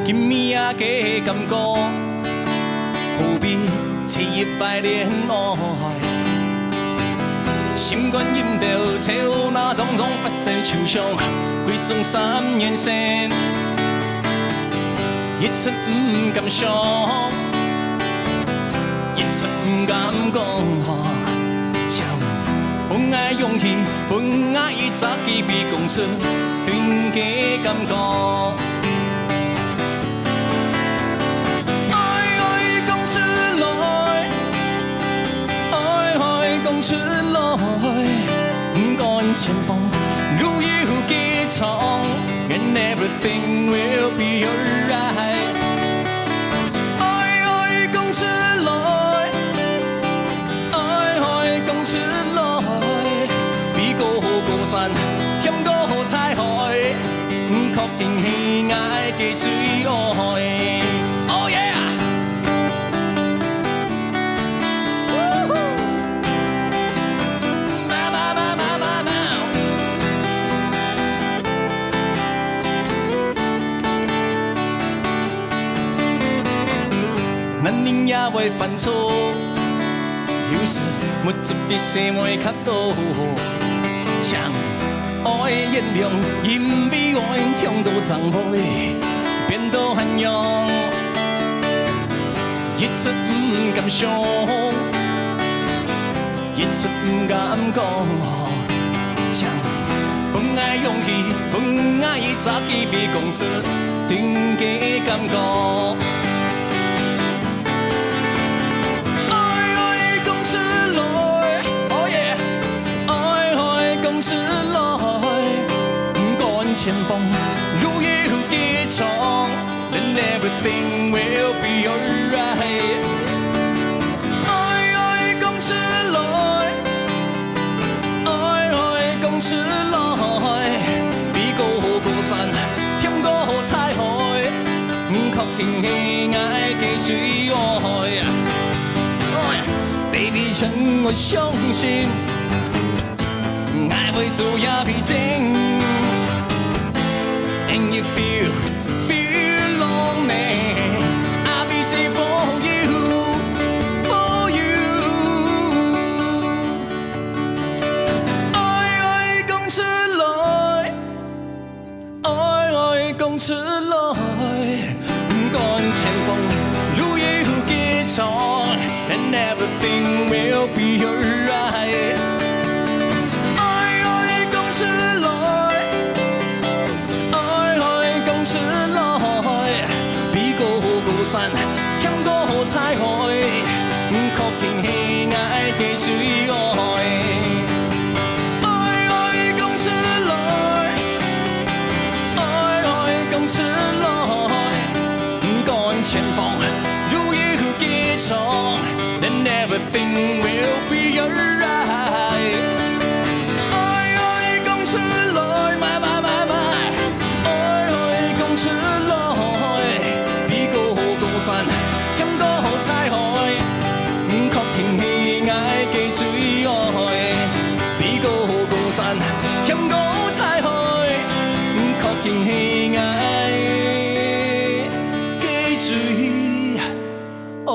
今暝仔嘅感覺，好比七葉百戀愛。心肝音標，潮那種種發生抽象，幾種三眼線，一寸唔敢想，一寸唔敢講。將本愛勇氣，本愛一早幾筆講出斷嘅感覺。講出來，不管前方路有幾長 ，and everything will be alright。愛講出來，愛講出來，比高山添高彩虹，確定係愛嘅最愛。男人也會犯錯，有時沒做必須會較多。將愛原諒，因為愛將到髒灰，變到涵養，一寸唔敢想，一寸唔敢講。將本愛勇氣，本愛一早幾筆講出定嘅感覺。前方路有幾長 ，then everything will be alright。愛講出來，愛講出來，比高山添高彩虹，確定係愛嘅最愛。Baby， 請我相信，愛會做也必定。And you feel lonely, I'll be there for you, for you。愛講出來，愛講出來，不管前方路有幾長 ，and everything will be alright。山添高彩虹，確定係愛嘅最愛。愛講出來，愛講出來，不管前方路有幾長 ，then everything will be alright。愛講出來，愛講出來。山添高彩虹，確定係愛嘅最愛。比高山添高彩虹，確定係愛嘅最愛。